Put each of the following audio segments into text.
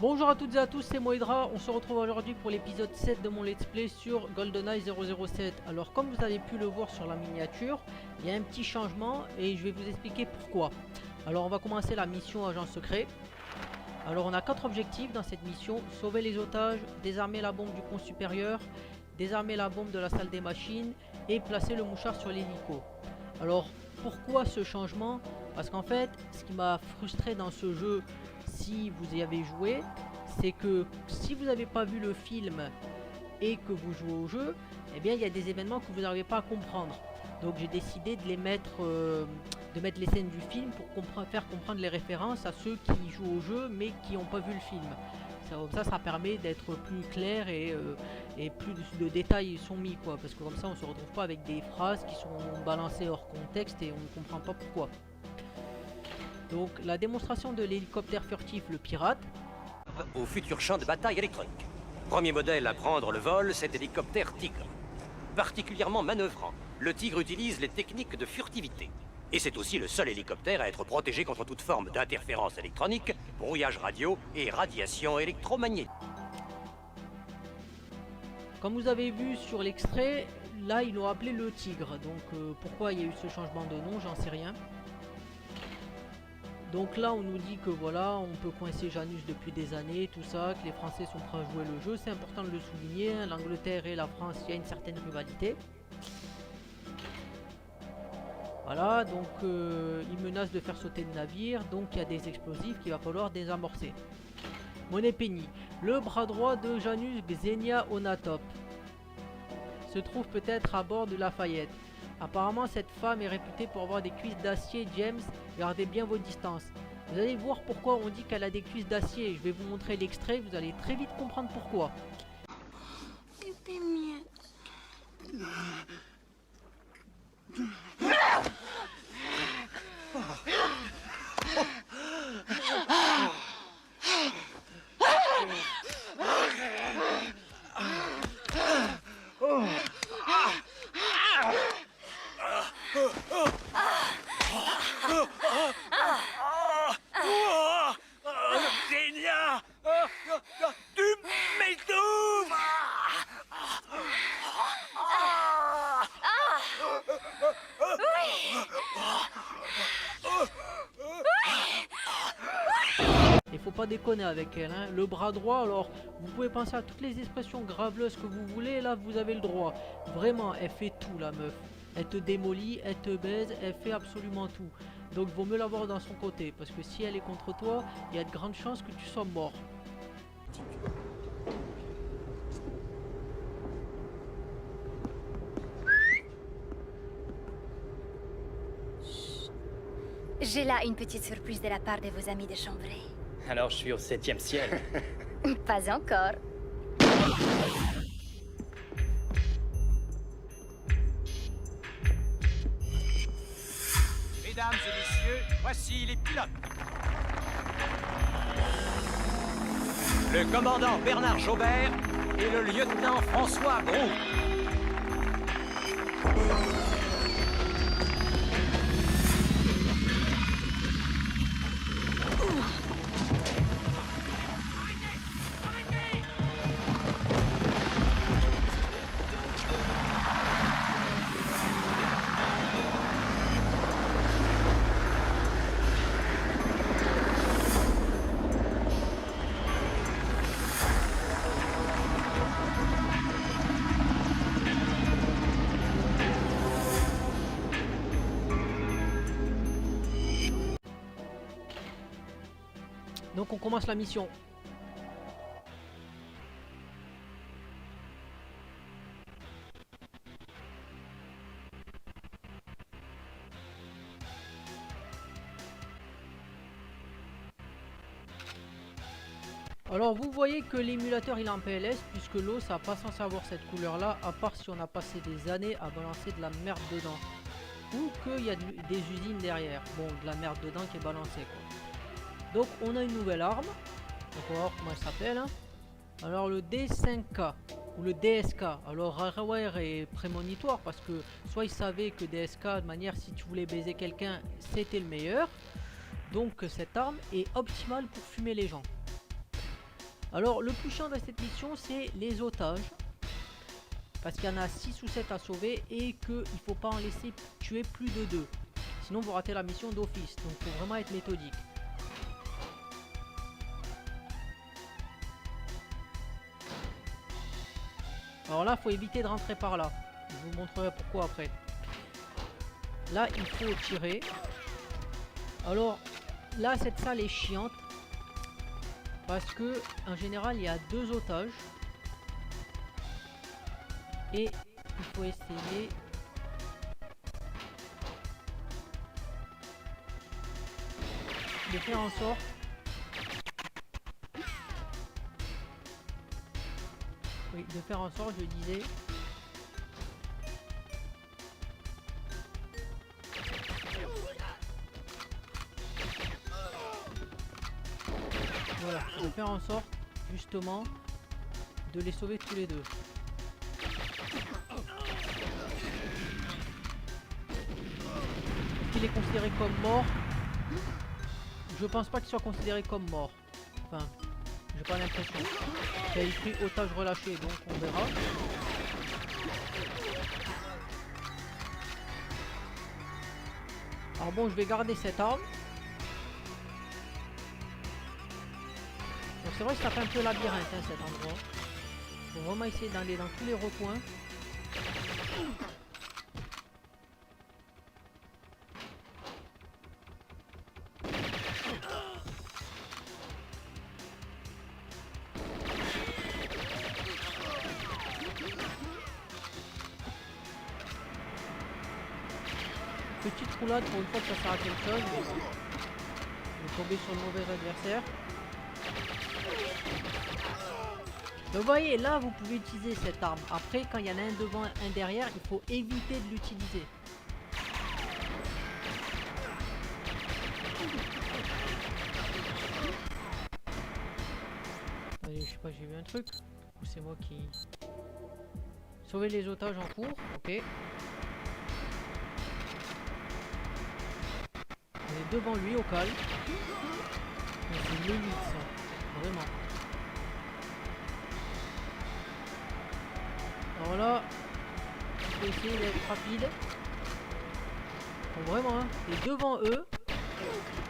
Bonjour à toutes et à tous, c'est Moedra. On se retrouve aujourd'hui pour l'épisode 7 de mon let's play sur GoldenEye 007. Alors comme vous avez pu le voir sur la miniature, il y a un petit changement et je vais vous expliquer pourquoi. Alors on va commencer la mission agent secret. Alors on a 4 objectifs dans cette mission: sauver les otages, désarmer la bombe du pont supérieur, désarmer la bombe de la salle des machines et placer le mouchard sur l'hélico. Alors pourquoi ce changement? Parce qu'en fait ce qui m'a frustré dans ce jeu, si vous y avez joué, c'est que si vous n'avez pas vu le film et que vous jouez au jeu, eh bien il y a des événements que vous n'arrivez pas à comprendre. Donc j'ai décidé de les mettre, de mettre les scènes du film pour faire comprendre les références à ceux qui jouent au jeu mais qui n'ont pas vu le film. Ça permet d'être plus clair et plus de détails sont mis, quoi, parce que comme ça on se retrouve pas avec des phrases qui sont balancées hors contexte et on ne comprend pas pourquoi. Donc la démonstration de l'hélicoptère furtif le pirate. Au futur champ de bataille électronique. Premier modèle à prendre le vol, cet hélicoptère Tigre. Particulièrement manœuvrant, le Tigre utilise les techniques de furtivité. Et c'est aussi le seul hélicoptère à être protégé contre toute forme d'interférence électronique, brouillage radio et radiation électromagnétique. Comme vous avez vu sur l'extrait, là ils l'ont appelé le Tigre. Donc pourquoi il y a eu ce changement de nom, j'en sais rien. Donc là on nous dit que voilà, on peut coincer Janus depuis des années, tout ça, que les Français sont prêts à jouer le jeu, c'est important de le souligner, hein. L'Angleterre et la France, il y a une certaine rivalité. Voilà, donc ils menacent de faire sauter le navire, donc il y a des explosifs qu'il va falloir désamorcer. Monnaie Penny, le bras droit de Janus Xenia Onatop, se trouve peut-être à bord de Lafayette. Apparemment cette femme est réputée pour avoir des cuisses d'acier. James, gardez bien vos distances. Vous allez voir pourquoi on dit qu'elle a des cuisses d'acier. Je vais vous montrer l'extrait, vous allez très vite comprendre pourquoi. Des miettes. Génial! Tu m'étouffes! Il faut pas déconner avec elle, hein. Le bras droit, alors vous pouvez penser à toutes les expressions graveleuses que vous voulez, là vous avez le droit. Vraiment, elle fait tout la meuf. Elle te démolit, elle te baise, elle fait absolument tout. Donc vaut mieux l'avoir dans son côté, parce que si elle est contre toi, il y a de grandes chances que tu sois mort. J'ai là une petite surprise de la part de vos amis de Chambray. Alors je suis au 7e ciel. Pas encore. Mesdames et messieurs, voici les pilotes. Le commandant Bernard Jaubert et le lieutenant François Brou. Donc on commence la mission. Alors vous voyez que l'émulateur il est en PLS, puisque l'eau ça n'a pas censé avoir cette couleur là, à part si on a passé des années à balancer de la merde dedans. Ou qu'il y a des usines derrière. Bon, de la merde dedans qui est balancée, quoi. Donc on a une nouvelle arme. Donc on va voir comment elle s'appelle, hein. Alors le D5K ou le DSK. Alors Rareware est prémonitoire parce que soit il savait que DSK de manière si tu voulais baiser quelqu'un c'était le meilleur. Donc cette arme est optimale pour fumer les gens. Alors le plus chiant de cette mission c'est les otages. Parce qu'il y en a 6 ou 7 à sauver et qu'il ne faut pas en laisser tuer plus de 2. Sinon vous ratez la mission d'office. Donc il faut vraiment être méthodique. Alors là il faut éviter de rentrer par là. Je vous montrerai pourquoi après. Là il faut tirer. Alors là cette salle est chiante. Parce que en général il y a 2 otages. Et il faut essayer de faire en sorte je disais voilà, de faire en sorte justement de les sauver tous les deux. Qu'il est considéré comme mort. Je pense pas qu'il soit considéré comme mort. Enfin, j'ai pas l'impression. Il a écrit otage relâché, donc on verra. Alors bon, je vais garder cette arme. Bon, c'est vrai que ça fait un peu labyrinthe hein, cet endroit. Faut vraiment essayer d'aller dans tous les recoins. Petite roulade pour une fois que ça sert à quelque chose. Mais bon. Je vais tomber sur le mauvais adversaire. Donc vous voyez, là vous pouvez utiliser cette arme. Après, quand il y en a un devant, un derrière, il faut éviter de l'utiliser. Allez, je sais pas, j'ai vu un truc. Ou c'est moi qui... Sauver les otages en cours, ok. On est devant lui au calme. C'est limite ça, vraiment. Alors là, je vais essayer d'être rapide. Bon, vraiment, hein, et devant eux,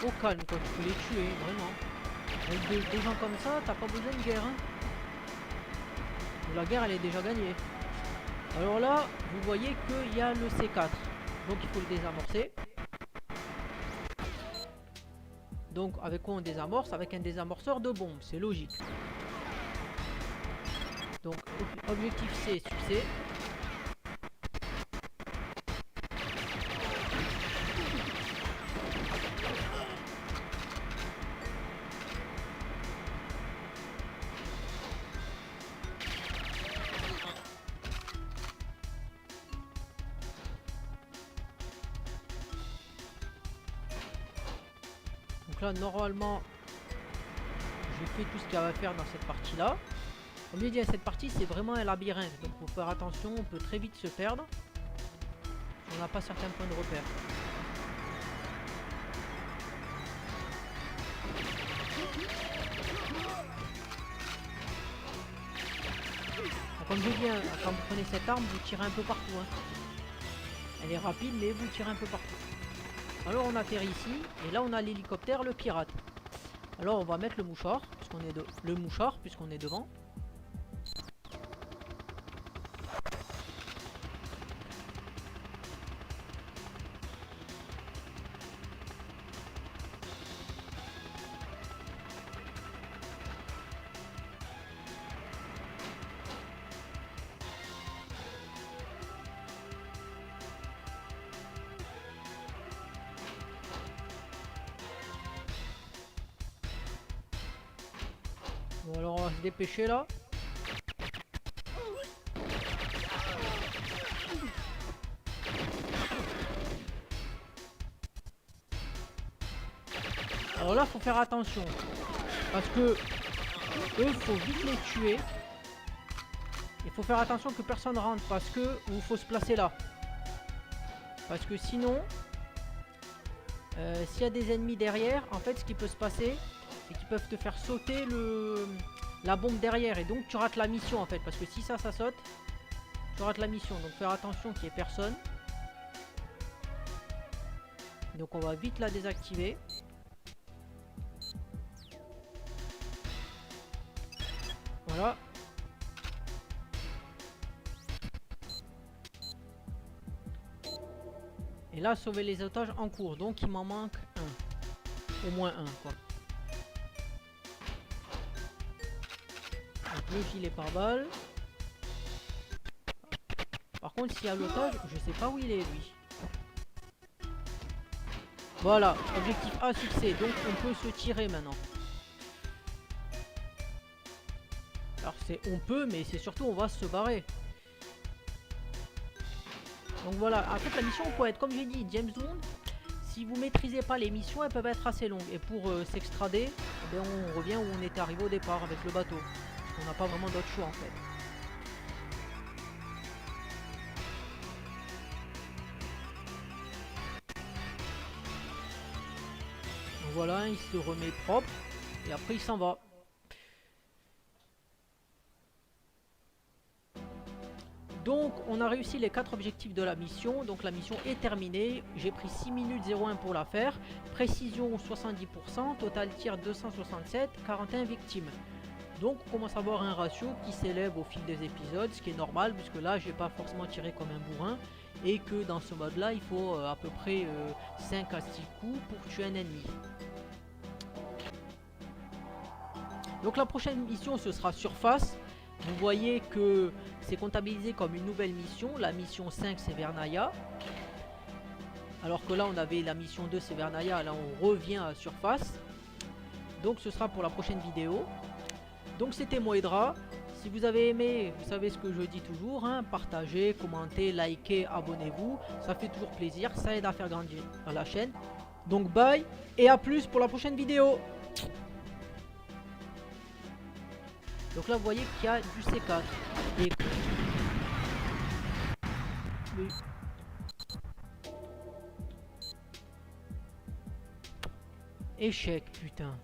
au calme quoi, tu peux les tuer, vraiment. Avec des gens comme ça, t'as pas besoin de guerre. Hein. La guerre elle est déjà gagnée. Alors là, vous voyez qu'il y a le C4. Donc il faut le désamorcer. Donc avec quoi on désamorce? Avec un désamorceur de bombes, c'est logique. Donc objectif C, succès. Donc là normalement j'ai fait tout ce qu'il y a à faire dans cette partie là. Comme je dit, cette partie c'est vraiment un labyrinthe, donc il faut faire attention, on peut très vite se perdre si on n'a pas certains points de repère. Alors, comme je dis, hein, quand vous prenez cette arme, vous tirez un peu partout. Hein. Elle est rapide mais vous tirez un peu partout. Alors on atterrit ici, et là on a l'hélicoptère, le pirate. Alors on va mettre le mouchoir, puisqu'on est devant. Bon alors on va se dépêcher là. Alors là faut faire attention. Parce que eux faut vite les tuer. Il faut faire attention que personne rentre parce que il faut se placer là. Parce que sinon s'il y a des ennemis derrière, en fait ce qui peut se passer c'est qu'ils peuvent te faire sauter la bombe derrière et donc tu rates la mission en fait. Parce que si ça saute, tu rates la mission. Donc faire attention qu'il n'y ait personne. Donc on va vite la désactiver. Voilà. Et là, sauver les otages en cours. Donc il m'en manque un. Au moins un, quoi. Donc le gilet pare-balles. Par contre, s'il y a l'otage, je sais pas où il est, lui. Voilà, objectif A succès. Donc on peut se tirer maintenant. Alors c'est on peut, mais c'est surtout on va se barrer. Donc voilà, en fait la mission peut être, comme j'ai dit, James Bond. Si vous maîtrisez pas les missions, elles peuvent être assez longues. Et pour s'extrader, eh bien, on revient où on était arrivé au départ avec le bateau. On n'a pas vraiment d'autre choix en fait. Donc voilà, il se remet propre. Et après il s'en va. Donc on a réussi les 4 objectifs de la mission. Donc la mission est terminée. J'ai pris 6 minutes 01 pour la faire. Précision 70%, total tir 267, 41 victimes. Donc on commence à avoir un ratio qui s'élève au fil des épisodes, ce qui est normal puisque là j'ai pas forcément tiré comme un bourrin. Et que dans ce mode là il faut à peu près 5 à 6 coups pour tuer un ennemi. Donc la prochaine mission ce sera surface. Vous voyez que c'est comptabilisé comme une nouvelle mission. La mission 5 c'est Vernaya. Alors que là on avait la mission 2 c'est Vernaya. Là on revient à surface. Donc ce sera pour la prochaine vidéo. Donc c'était Moedra. Si vous avez aimé, vous savez ce que je dis toujours, hein, partagez, commentez, likez, abonnez-vous. Ça fait toujours plaisir. Ça aide à faire grandir la chaîne. Donc bye et à plus pour la prochaine vidéo. Donc là vous voyez qu'il y a du C4. Et... oui. Échec, putain.